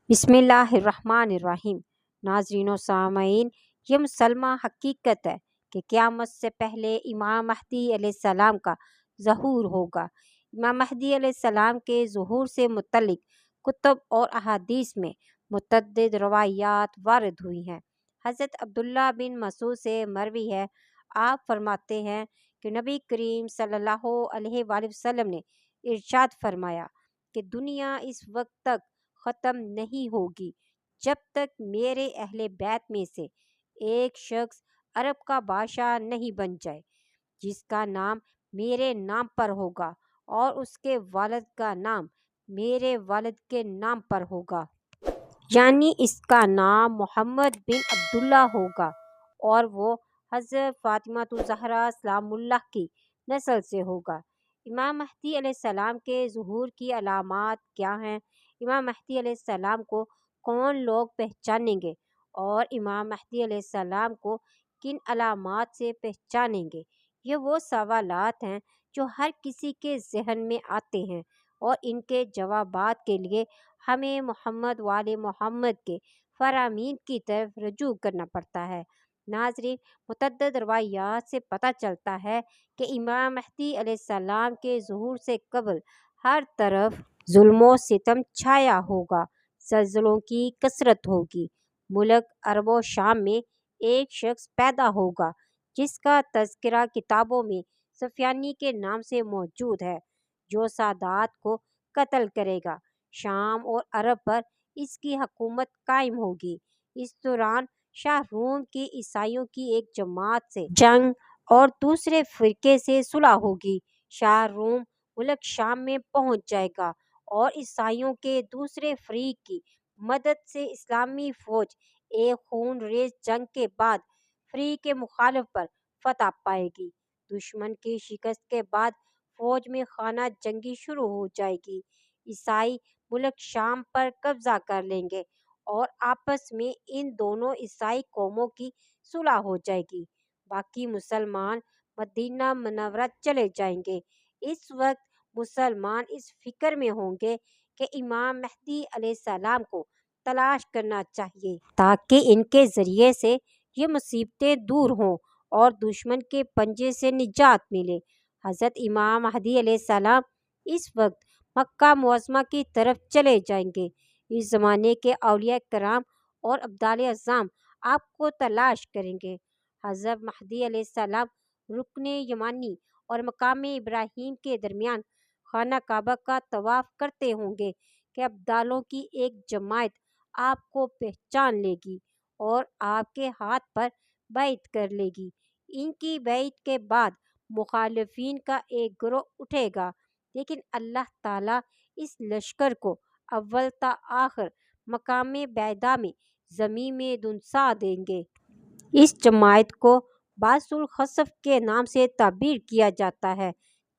بسم اللہ الرحمن الرحیم۔ ناظرین و سامعین، یہ مسلمہ حقیقت ہے کہ قیامت سے پہلے امام مہدی علیہ السلام کا ظہور ہوگا۔ امام مہدی علیہ السلام کے ظہور سے متعلق کتب اور احادیث میں متعدد روایات وارد ہوئی ہیں۔ حضرت عبداللہ بن مسعود سے مروی ہے، آپ فرماتے ہیں کہ نبی کریم صلی اللہ علیہ وآلہ وسلم نے ارشاد فرمایا کہ دنیا اس وقت تک ختم نہیں ہوگی جب تک میرے اہل بیت میں سے ایک شخص عرب کا بادشاہ نہیں بن جائے جس کا نام میرے نام پر ہوگا اور اس کے والد کا نام میرے والد کے نام پر ہوگا، یعنی اس کا نام محمد بن عبداللہ ہوگا اور وہ حضرت فاطمہ الزہرا سلام اللہ کی نسل سے ہوگا۔ امام مہدی علیہ السلام کے ظہور کی علامات کیا ہیں؟ امام مہدی علیہ السلام کو کون لوگ پہچانیں گے اور امام مہدی علیہ السلام کو کن علامات سے پہچانیں گے؟ یہ وہ سوالات ہیں جو ہر کسی کے ذہن میں آتے ہیں اور ان کے جوابات کے لیے ہمیں محمد وآل محمد کے فرامین کی طرف رجوع کرنا پڑتا ہے۔ ناظرین، متعدد روایات سے پتہ چلتا ہے کہ امام مہدی علیہ السلام کے ظہور سے قبل ہر طرف ظلم و ستم چھایا ہوگا، زلزلوں کی کثرت ہوگی۔ ملک عرب و شام میں ایک شخص پیدا ہوگا جس کا تذکرہ کتابوں میں سفیانی کے نام سے موجود ہے، جو سادات کو قتل کرے گا۔ شام اور عرب پر اس کی حکومت قائم ہوگی۔ اس دوران شاہ روم کی عیسائیوں کی ایک جماعت سے جنگ اور دوسرے فرقے سے صلح ہوگی۔ شاہ روم ملک شام میں پہنچ جائے گا اور عیسائیوں کے دوسرے فریق کی مدد سے اسلامی فوج ایک خون ریز جنگ کے بعد فریق مخالف پر فتح پائے گی۔ دشمن کی شکست کے بعد فوج میں خانہ جنگی شروع ہو جائے گی۔ عیسائی ملک شام پر قبضہ کر لیں گے اور آپس میں ان دونوں عیسائی قوموں کی صلح ہو جائے گی۔ باقی مسلمان مدینہ منورہ چلے جائیں گے۔ اس وقت مسلمان اس فکر میں ہوں گے کہ امام مہدی علیہ السلام کو تلاش کرنا چاہیے تاکہ ان کے ذریعے سے یہ مصیبتیں دور ہوں اور دشمن کے پنجے سے نجات ملے۔ حضرت امام مہدی علیہ السلام اس وقت مکہ معظمہ کی طرف چلے جائیں گے۔ اس زمانے کے اولیاء کرام اور ابدال اعظام آپ کو تلاش کریں گے۔ حضرت مہدی علیہ السلام رکن یمانی اور مقام ابراہیم کے درمیان خانہ کعبہ کا طواف کرتے ہوں گے کہ ابدالوں کی ایک جماعت آپ کو پہچان لے گی اور آپ کے ہاتھ پر بیعت کر لے گی۔ ان کی بیعت کے بعد مخالفین کا ایک گروہ اٹھے گا، لیکن اللہ تعالیٰ اس لشکر کو اول تا آخر مقام بیضا میں زمین میں دنسا دیں گے۔ اس جماعت کو بعث الخصف کے نام سے تعبیر کیا جاتا ہے۔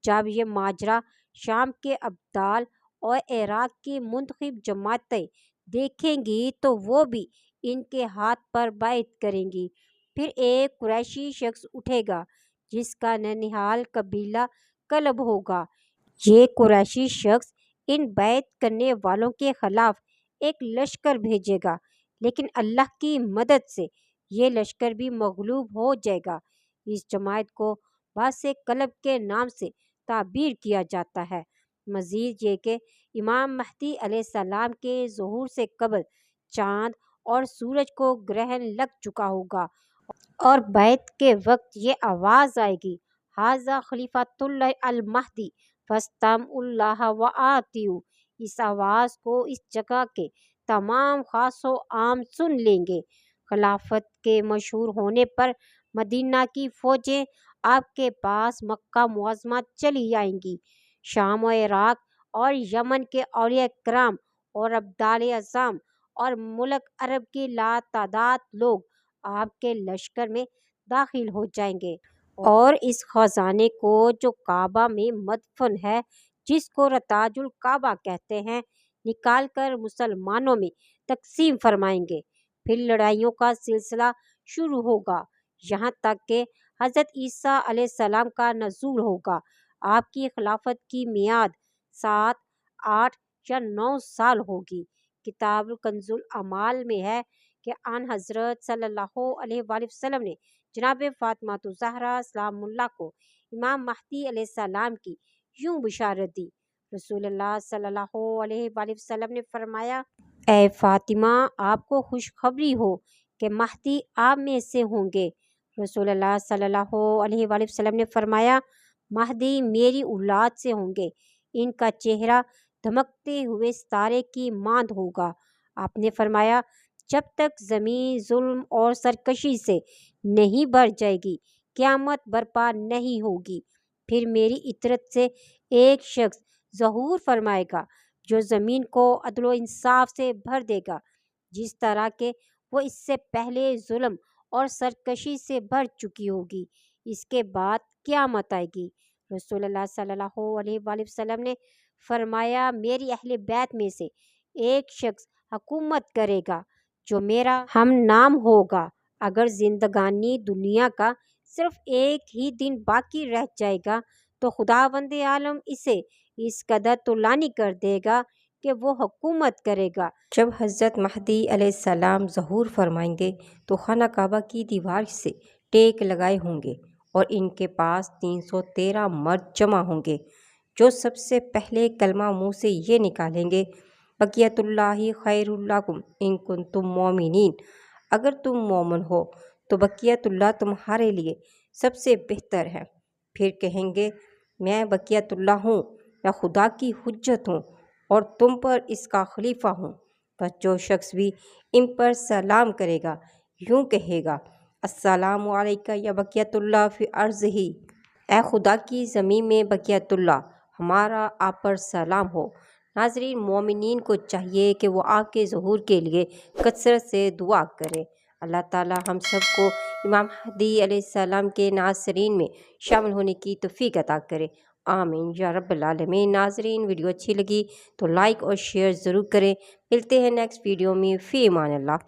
جب یہ ماجرا شام کے ابدال اور عراق کی منتخب جماعتیں دیکھیں گی تو وہ بھی ان کے ہاتھ پر بیعت کریں گی۔ پھر ایک قریشی شخص اٹھے گا جس کا ننہال قبیلہ کلب ہوگا۔ یہ قریشی شخص ان بیعت کرنے والوں کے خلاف ایک لشکر بھیجے گا، لیکن اللہ کی مدد سے یہ لشکر بھی مغلوب ہو جائے گا۔ اس جماعت کو بعث کلب کے نام سے تعبیر کیا جاتا ہے۔ مزید یہ کہ امام مہدی علیہ السلام کے ظہور سے قبل چاند اور سورج کو گرہن لگ چکا ہوگا اور بیعت کے وقت یہ آواز آئے گی، ھذا خلیفۃ اللہ المہدی فاستمعوا اللہ وآطیعوا۔ اس آواز کو اس جگہ کے تمام خاص و عام سن لیں گے۔ خلافت کے مشہور ہونے پر مدینہ کی فوجیں آپ کے پاس مکہ معظمہ چلی آئیں گی۔ شام و عراق اور یمن کے اولیاء کرام اور ابدال اعظام اور ملک عرب کے لاتعداد لوگ آپ کے لشکر میں داخل ہو جائیں گے اور اس خزانے کو جو کعبہ میں مدفون ہے، جس کو رتاج الکعبہ کہتے ہیں، نکال کر مسلمانوں میں تقسیم فرمائیں گے۔ پھر لڑائیوں کا سلسلہ شروع ہوگا یہاں تک کہ حضرت عیسیٰ علیہ السلام کا نزول ہوگا۔ آپ کی خلافت کی میعاد 7، 8 یا 9 سال ہوگی۔ کتاب کنزُل اعمال میں ہے کہ آن حضرت صلی اللہ علیہ وآلہ وسلم نے جناب فاطمہ الزہرا سلام اللہ کو امام مہدی علیہ السلام کی یوں بشارت دی۔ رسول اللہ صلی اللہ علیہ وآلہ وسلم نے فرمایا، اے فاطمہ، آپ کو خوشخبری ہو کہ مہدی آپ میں سے ہوں گے۔ رسول اللہ صلی اللہ علیہ وآلہ وسلم نے فرمایا، مہدی میری اولاد سے ہوں گے، ان کا چہرہ دھمکتے ہوئے ستارے کی مانند ہوگا۔ آپ نے فرمایا، جب تک زمین ظلم اور سرکشی سے نہیں بھر جائے گی قیامت برپا نہیں ہوگی۔ پھر میری اطاعت سے ایک شخص ظہور فرمائے گا جو زمین کو عدل و انصاف سے بھر دے گا، جس طرح کہ وہ اس سے پہلے ظلم اور سرکشی سے بھر چکی ہوگی۔ اس کے بعد قیامت آئے گی۔ رسول اللہ صلی اللہ علیہ وآلہ وسلم نے فرمایا، میری اہل بیت میں سے ایک شخص حکومت کرے گا جو میرا ہم نام ہوگا۔ اگر زندگانی دنیا کا صرف ایک ہی دن باقی رہ جائے گا تو خداوند عالم اسے اس قدر طولانی کر دے گا کہ وہ حکومت کرے گا۔ جب حضرت مہدی علیہ السلام ظہور فرمائیں گے تو خانہ کعبہ کی دیوار سے ٹیک لگائے ہوں گے اور ان کے پاس 313 مرد جمع ہوں گے جو سب سے پہلے کلمہ منہ سے یہ نکالیں گے، بقیت اللہ خیر لکم ان کنتم مومنین، اگر تم مومن ہو تو بقیت اللہ تمہارے لیے سب سے بہتر ہے۔ پھر کہیں گے، میں بقیت اللہ ہوں، میں خدا کی حجت ہوں اور تم پر اس کا خلیفہ ہوں۔ بس جو شخص بھی ان پر سلام کرے گا یوں کہے گا، السلام علیکہ یا بقیت اللہ فی ارضہ، اے خدا کی زمین میں بقیت اللہ، ہمارا آپ پر سلام ہو۔ ناظرین، مومنین کو چاہیے کہ وہ آپ کے ظہور کے لیے کثرت سے دعا کریں۔ اللہ تعالی ہم سب کو امام مہدی علیہ السلام کے ناصرین میں شامل ہونے کی توفیق عطا کرے، آمین یا رب العالمین۔ ناظرین، ویڈیو اچھی لگی تو لائک اور شیئر ضرور کریں۔ ملتے ہیں نیکسٹ ویڈیو میں، فی امان اللہ۔